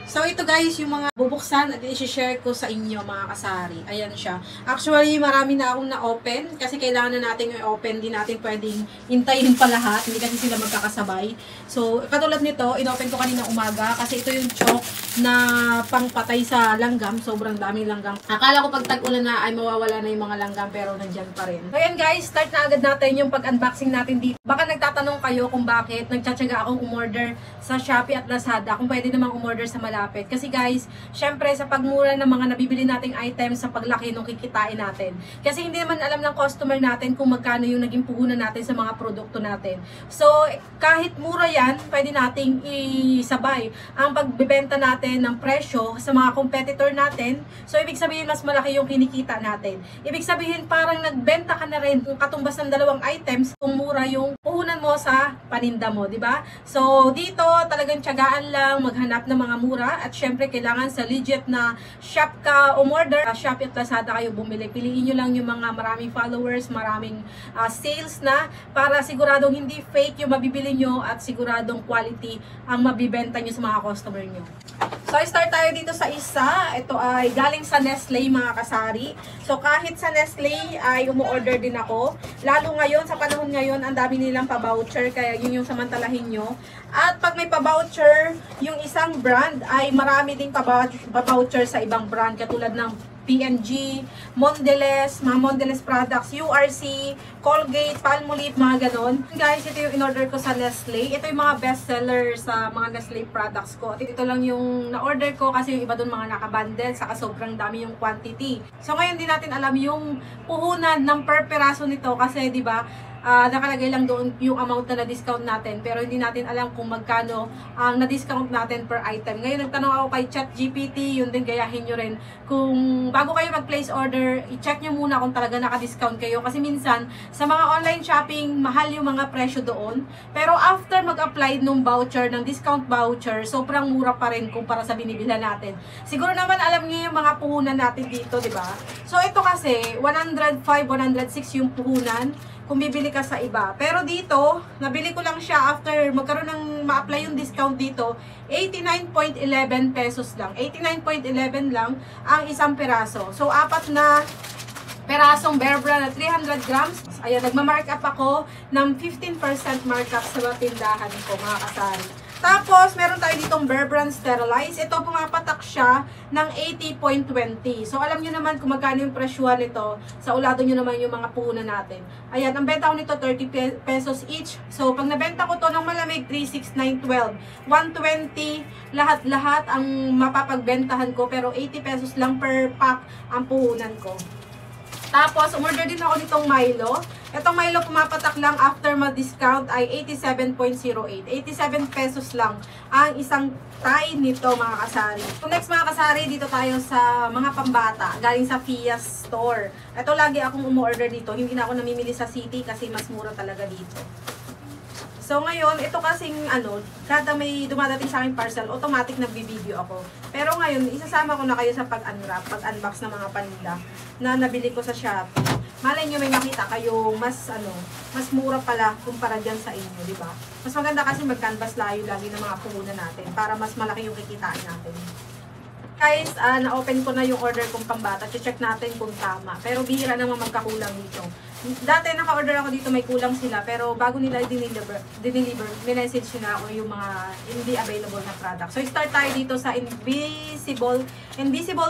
So, ito guys, yung mga bubuksan at i-share ko sa inyo mga kasari. Ayan siya. Actually, marami na akong na-open kasi kailangan na natin i-open. Hindi natin pwedeng hintayin pa lahat. Hindi kasi sila magkakasabay. So, katulad nito, in-open ko kanina umaga kasi ito yung chalk na pangpatay sa langgam. Sobrang daming langgam. Akala ko pag tag-ulan na ay mawawala na yung mga langgam pero nandyan pa rin. So, ayan guys, start na agad natin yung pag-unboxing natin dito. Baka nagtatanong kayo kung bakit nagtsatsaga akong umorder sa Shopee at Lazada. Kung pwede namang umorder sa malapit. Kasi guys, syempre sa pagmura ng mga nabibili nating items sa paglaki nung kikitain natin. Kasi hindi naman alam ng customer natin kung magkano yung naging puhunan natin sa mga produkto natin. So, kahit mura yan, pwede nating isabay ang pagbebenta natin ng presyo sa mga competitor natin. So, ibig sabihin mas malaki yung kinikita natin. Ibig sabihin parang nagbenta ka na rin kung katumbas ng dalawang items kung mura yung puhunan mo sa paninda mo, di ba? So, dito talagang tiyagaan lang maghanap ng mga mura at syempre kailangan sa legit na shop ka umorder. Shopee at Lazada kayo bumili. Piliin nyo lang yung mga maraming followers, maraming sales na para siguradong hindi fake yung mabibili nyo at siguradong quality ang mabibenta nyo sa mga customer nyo. So, start tayo dito sa isa. Ito ay galing sa Nestle mga kasari. So, kahit sa Nestle ay umu-order din ako. Lalo ngayon, sa panahon ngayon, ang dami nilang pa-voucher. Kaya yun yung samantalahin nyo. At pag may pa-voucher, yung isang brand ay marami ding pa-voucher sa ibang brand. Katulad ng P&G, Mondelez, mga Mondelez products, URC, Colgate, Palmolive, mga ganon. Guys, ito yung in-order ko sa Nestle. Ito yung mga bestseller sa mga Nestle products ko. At ito lang yung na-order ko kasi yung iba doon mga nakabundle, saka sobrang dami yung quantity. So ngayon din natin alam yung puhunan ng per peraso nito kasi di ba nakalagay lang doon yung amount na na-discount natin pero hindi natin alam kung magkano ang na-discount natin per item. Ngayon nagtanong ako kay ChatGPT, yun din gayahin nyo rin. Kung bago kayo mag-place order, i-check nyo muna kung talaga naka-discount kayo kasi minsan sa mga online shopping, mahal yung mga presyo doon. Pero after mag-apply nung voucher, ng discount voucher, sobrang mura pa rin kumpara sa binibila natin. Siguro naman alam niyo yung mga puhunan natin dito, di ba? So ito kasi 105, 106 yung puhunan kung bibili ka sa iba. Pero dito, nabili ko lang siya after magkaroon ng ma-apply yung discount dito, 89.11 pesos lang. 89.11 lang ang isang peraso. So, 4 na perasong Bear Brand na 300 grams. Ayan, nagma-markup ako ng 15% markup sa tindahan ko, mga kasari. Tapos, meron tayo ditong Bear Brand Sterilize. Ito, pumapatak siya ng 80.20. So, alam nyo naman kung magkano yung presyuhan nito. Sa ulado nyo naman yung mga puhunan natin. Ayan, ang benta ko nito, 30 pesos each. So, pag nabenta ko to ng malamig, 36912. 120, lahat-lahat ang mapapagbentahan ko. Pero 80 pesos lang per pack ang puhunan ko. Tapos, umorder din ako nitong Milo. Itong Milo pumapatak lang after ma-discount ay 87.08. 87 pesos lang ang isang tie nito, mga kasari. So, next mga kasari, dito tayo sa mga pambata. Galing sa Fia Store. Ito lagi akong umorder dito. Hindi na ako namimili sa City kasi mas mura talaga dito. So, ngayon, ito kasing, kada may dumadating sa akin parcel, automatic nagbi-video ako. Pero ngayon, isasama ko na kayo sa pag-unwrap, pag-unbox ng mga paninda na nabili ko sa Shopee. Malay nyo may makita kayong mas mura pala kumpara dyan sa inyo, di ba? Mas maganda kasi mag-canvas layo lagi ng mga puhunan natin para mas malaki yung kikitain natin. Guys, na-open ko na yung order kong pambata. Check natin kung tama. Pero bihira naman magkakulang dito. Dati naka-order ako dito, may kulang sila. Pero bago nila dineliver, minessage na ako yung mga hindi available na product. So, start tayo dito sa Invisible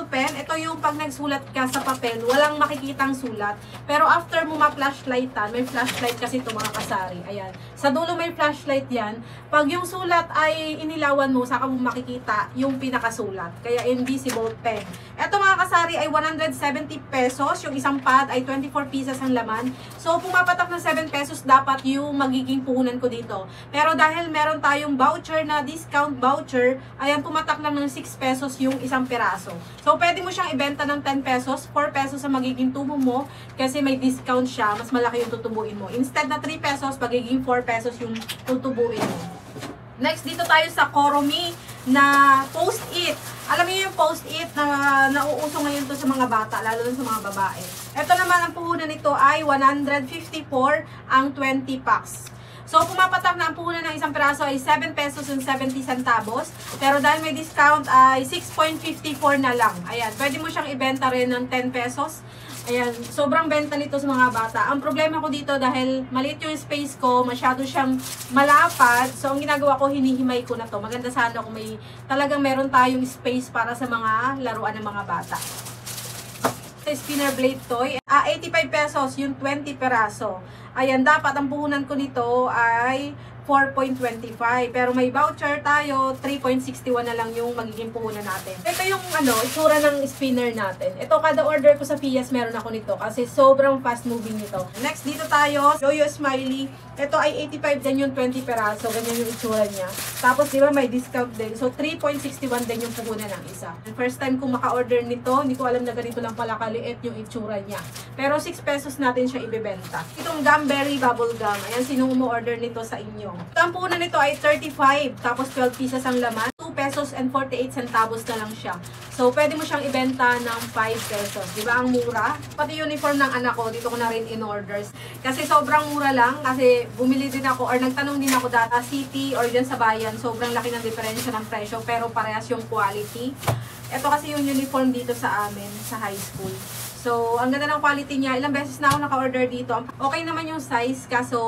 pen. Ito yung pag nagsulat ka sa papel, walang makikitang sulat. Pero after mo ma-flashlightan, may flashlight kasi ito mga kasari. Ayan. Sa dulo may flashlight yan. Pag yung sulat ay inilawan mo, saka mo makikita yung pinakasulat. Kaya Invisible pen. Ito mga kasari ay 170 pesos. Yung isang pad ay 24 pieces ang laman. So, pumapatak ng 7 pesos dapat yung magiging puhunan ko dito. Pero dahil meron tayong voucher na discount voucher, ayan, pumatak lang ng 6 pesos yung isang piraso. So, pwede mo siyang ibenta ng 10 pesos, 4 pesos ang magiging tubo mo kasi may discount siya, mas malaki yung tutubuin mo. Instead na 3 pesos, magiging 4 pesos yung tutubuin mo. Next, dito tayo sa Koromi na Post-it. Alam niyo yung Post-it na nauuso ngayon to sa mga bata, lalo na sa mga babae. Ito naman ang puhunan nito ay 154 ang 20 packs. So, pumapatak na ang puhunan ng isang piraso ay 7 pesos and 70 centavos. Pero dahil may discount ay 6.54 na lang. Ayan, pwede mo siyang ibenta rin ng 10 pesos. Ayan, sobrang benta nito sa mga bata. Ang problema ko dito dahil maliit yung space ko, masyado siyang malapad. So, ang ginagawa ko, hinihimay ko na to. Maganda sana kung may talagang meron tayong space para sa mga laruan ng mga bata. Spinner blade toy, 85 pesos yung 20 peraso. Ayan, dapat ang puhunan ko nito ay 4.25. Pero may voucher tayo, 3.61 na lang yung magiging puhunan natin. Ito yung itsura ng spinner natin. Ito, kada order ko sa Fias, meron ako nito kasi sobrang fast moving nito. Next, dito tayo, Yoyo Smiley. Ito ay 85 din yung 20 peraso. Ganyan yung itsura niya. Tapos, di ba, may discount din. So, 3.61 din yung puhunan ng isa. First time kong maka-order nito, hindi ko alam na ganito lang pala kaliit yung itsura niya. Pero 6 pesos natin siya ibebenta. Itong Gumberry Bubble Gum. Ayan, sinong umu-order nito sa inyo. Ang puhunan nito ay 35, tapos 12 pieces ang laman. 2 pesos and 48 centavos na lang siya. So, pwede mo siyang ibenta ng 5 pesos. Di ba ang mura? Pati uniform ng anak ko, dito ko na rin in-orders. Kasi sobrang mura lang, kasi bumili din ako, or nagtanong din ako data, city or dyan sa bayan, sobrang laki ng diferensya ng presyo, pero parehas yung quality. Ito kasi yung uniform dito sa amin, sa high school. So, ang ganda ng quality niya. Ilang beses na ako naka-order dito. Okay naman yung size, kaso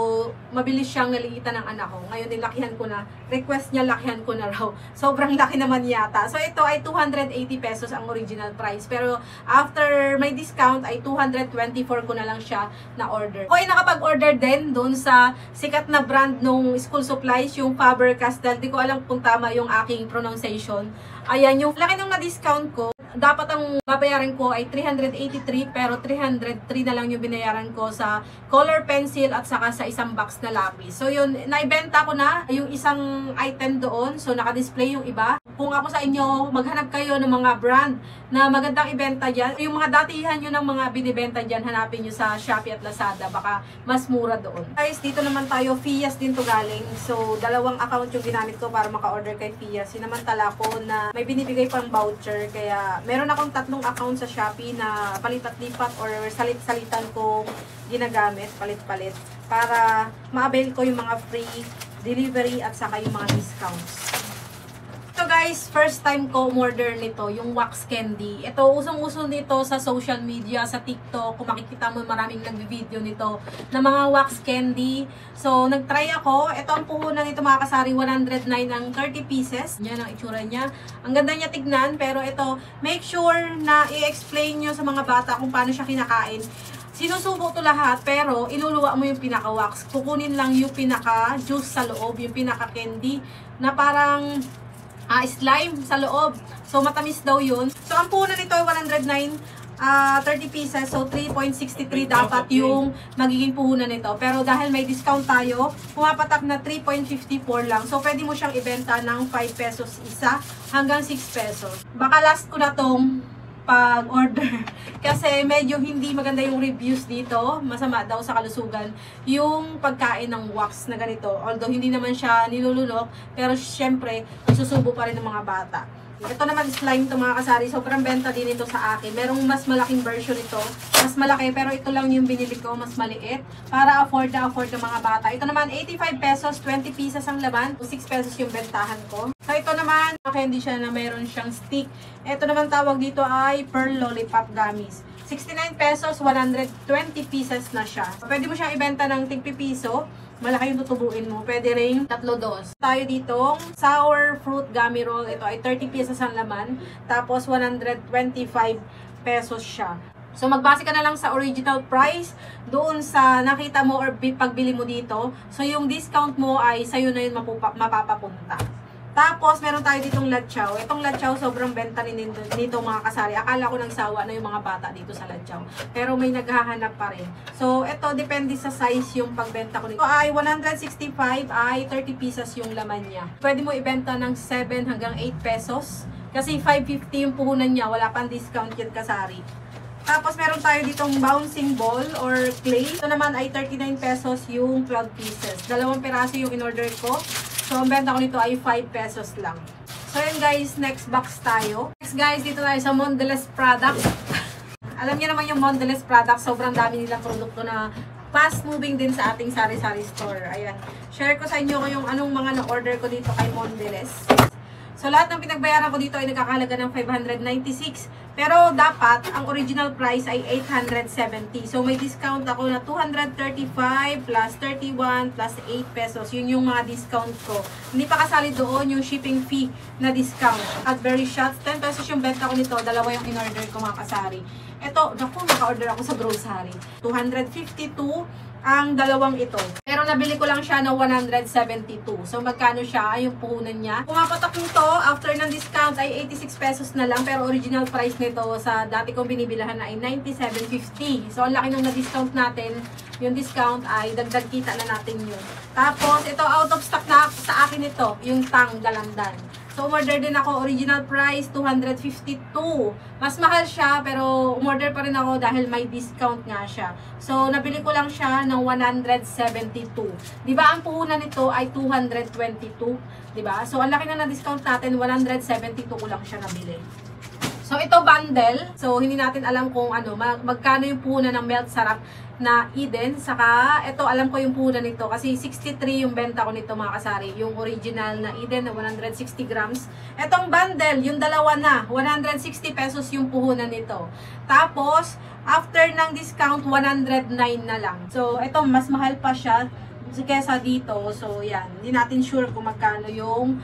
mabilis siyang naliitan ng anak ko. Ngayon, nilakihan ko na. Request niya, lakihan ko na raw. Sobrang laki naman yata. So, ito ay 280 pesos ang original price. Pero, after may discount, ay 224 ko na lang siya na order. Okay, nakapag-order din doon sa sikat na brand nung school supplies, yung Faber-Castell. Di ko alam kung tama yung aking pronunciation. Ayan, yung laki nung na-discount ko. Dapat ang babayaran ko ay 383 pero 303 na lang yung binayaran ko sa color pencil at saka sa isang box na lapis. So yun, naibenta ko na yung isang item doon. So naka-display yung iba. Kung ako sa inyo, maghanap kayo ng mga brand na magandang ibenta dyan. Yung mga datihan nyo ng mga binibenta dyan, hanapin nyo sa Shopee at Lazada. Baka mas mura doon. Guys, dito naman tayo, Fias din to galing. So dalawang account yung ginamit ko para maka-order kay Fias. Sinamantala ko na may binibigay pang voucher. Kaya meron akong 3 account sa Shopee na palit at lipat or salit-salitan kong ginagamit, palit-palit, para ma-avail ko yung mga free delivery at saka yung mga discounts. So guys, first time ko umorder nito, yung wax candy. Ito, usong-uso nito sa social media, sa TikTok. Kung makikita mo, maraming nagbi-video nito na mga wax candy. So, nag-try ako. Ito ang puhunan nito mga kasari, 109 ang 30 pieces. Yan ang itsura niya. Ang ganda niya tignan, pero ito, make sure na i-explain nyo sa mga bata kung paano siya kinakain. Sinusubo to lahat, pero iluluwa mo yung pinaka-wax. Kukunin lang yung pinaka-juice sa loob, yung pinaka-candy, na parang slime sa loob. So, matamis daw yun. So, ang puhunan nito ay 109, 30 pieces. So, 3.63 dapat yung magiging puhunan nito. Pero dahil may discount tayo, pumapatak na 3.54 lang. So, pwede mo siyang ibenta ng 5 pesos isa hanggang 6 pesos. Baka last ko na tong pag-order. Kasi medyo hindi maganda yung reviews dito. Masama daw sa kalusugan yung pagkain ng wax na ganito. Although hindi naman siya nilulunok, pero syempre, susubo pa rin ng mga bata. Ito naman slime to mga kasari. Sobrang benta din ito sa akin. Merong mas malaking version ito. Mas malaki, pero ito lang yung binili ko, mas maliit. Para afford ng mga bata. Ito naman, 85 pesos, 20 pieces ang laman. 6 pesos yung bentahan ko. So ito naman, candy siya na meron siyang stick. Ito naman tawag dito ay Pearl Lollipop Gummies. 69 pesos, 120 pieces na siya. Pwede mo siyang ibenta ng tig-pi piso. Malaki yung tutubuin mo. Pwede rin 3 dos. Tayo ditong sour fruit gummy roll. Ito ay 30 pieces ang laman. Tapos 125 pesos siya. So magbase ka na lang sa original price doon sa nakita mo or pagbili mo dito. So yung discount mo ay sa'yo na yun mapapapunta. Tapos, meron tayo ditong latchaw. Itong latchaw, sobrang benta rin nito mga kasari. Akala ko nagsawa na yung mga bata dito sa latchaw. Pero may naghahanap pa rin. So, ito, depende sa size yung pagbenta ko nito. Ito ay 165 ay 30 pieces yung laman niya. Pwede mo ibenta ng 7 hanggang 8 pesos. Kasi 550 yung puhunan niya. Wala pang discount yun kasari. Tapos, meron tayo ditong bouncing ball or clay. Ito naman ay 39 pesos yung 12 pieces. 2 piraso yung in-order ko. So, ang benta ko nito ay 5 pesos lang. So, yun guys, next box tayo. Next guys, dito tayo sa Mondelez product. Alam niyo naman yung Mondelez product, sobrang dami nilang produkto na fast moving din sa ating sari-sari store. Ayan. Share ko sa inyo yung anong mga na-order ko dito kay Mondelez. So, lahat ng pinagbayaran ko dito ay nagkakahalaga ng 596. Pero, dapat, ang original price ay 870. So, may discount ako na 235 plus 31 plus 8 pesos. Yun yung mga discount ko. Hindi pa kasali doon yung shipping fee na discount. At very shots, 10 pesos yung benta ko nito. Dalawa yung in-order ko mga kasari. Ito, naku, naka-order ako sa grocery. 252 ang dalawang ito. Pero nabili ko lang siya na 172. So, magkano siya? Yung puhunan niya. Pumapatak nito, after ng discount ay 86 pesos na lang. Pero original price nito sa dati kong binibilahan na ay 97.50. So, ang laki nung na-discount natin. Yung discount ay dagdag kita na natin yun. Tapos, ito out of stock na sa akin ito. Yung tang dalandan. So, umorder din ako, original price, 252. Mas mahal siya, pero umorder pa rin ako dahil may discount nga siya. So, nabili ko lang siya ng 172. Diba, ang puhunan nito ay 222. Diba? So, ang laki na na-discount natin, 172 ko lang siya nabili. So, ito bundle. So, hindi natin alam kung ano, magkano yung puhunan ng melt sarap na Eden. Saka, ito, alam ko yung puhunan nito. Kasi 63 yung benta ko nito mga kasari. Yung original na Eden na 160 grams. Itong bundle, yung dalawa na, 160 pesos yung puhunan nito. Tapos, after ng discount, 109 na lang. So, ito, mas mahal pa siya kesa dito. So, yan. Hindi natin sure kung magkano yung,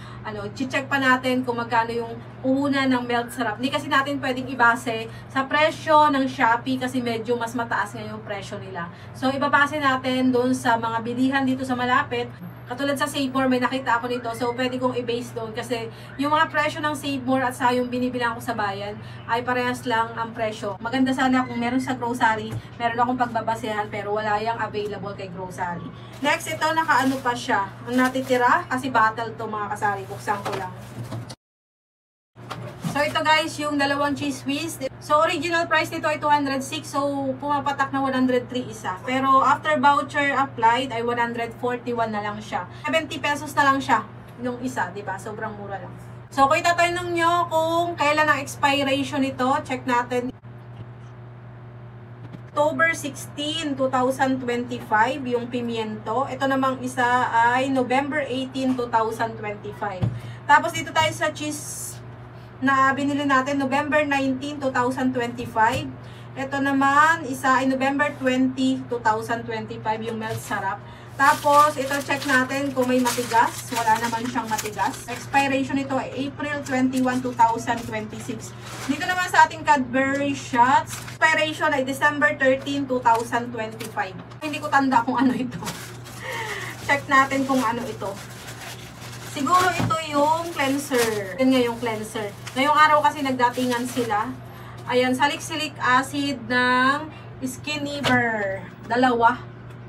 check pa natin kung magkano yung puhunan ng melt sarap. Hindi kasi natin pwedeng ibase sa presyo ng Shopee kasi medyo mas mataas nga yung presyo nila. So, ibabase natin doon sa mga bilihan dito sa malapit. Katulad sa Save More, may nakita ako nito. So, pwede kong i-base doon kasi yung mga presyo ng Save More at sa yung binibilang ko sa bayan ay parehas lang ang presyo. Maganda sana kung meron sa grocery, meron akong pagbabasehan pero wala yung available kay grocery. Next, ito nakaano pa siya. Ang natitira, kasi battle to mga kasari. Buksan ko lang. So, ito guys, yung dalawang cheese whiz. So, original price nito ay 206. So, pumapatak na 103 isa. Pero, after voucher applied, ay 141 na lang siya. 70 pesos na lang siya nung isa, diba? Sobrang mura lang. So, kung itatanong nyo kung kailan ang expiration nito, check natin. October 16, 2025, yung pimiento. Ito namang isa ay November 18, 2025. Tapos, dito tayo sa cheese na binili natin November 19, 2025. Ito naman, isa ay November 20, 2025, yung melt sarap. Tapos, ito check natin kung may matigas. Wala naman siyang matigas. Expiration nito ay April 21, 2026. Dito naman sa ating Cadbury shots, expiration ay December 13, 2025. Hindi ko tanda kung ano ito. Check natin kung ano ito. Siguro ito yung cleanser. Yan nga yung cleanser. Ngayong araw kasi nagdatingan sila. Ayan, salicylic acid ng Skinniver. Dalawa.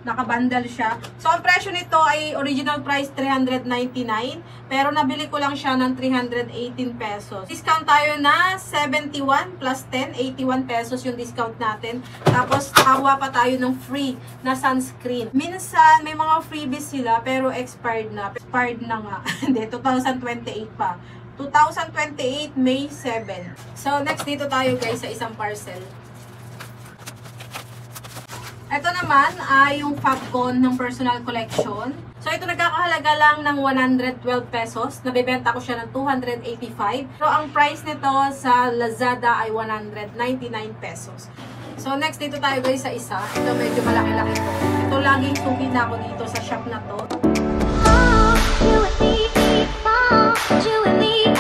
Nakabundle siya. So, ang presyo nito ay original price 399. Pero nabili ko lang siya ng 318 pesos. Discount tayo na 71 plus 10, 81 pesos yung discount natin. Tapos, nakakuha pa tayo ng free na sunscreen. Minsan, may mga freebies sila pero expired na. Expired na nga. Hindi, 2028 pa. 2028, May 7. So, next dito tayo guys sa isang parcel. Ito naman ay yung Fabcon ng personal collection. So, ito nagkakahalaga lang ng 112 pesos. Nabibenta ko siya ng 285. So, ang price nito sa Lazada ay 199 pesos. So, next dito tayo guys sa isa. Ito medyo malaki-laki to. Ito laging suki na ako dito sa shop na to. You and me, you and me,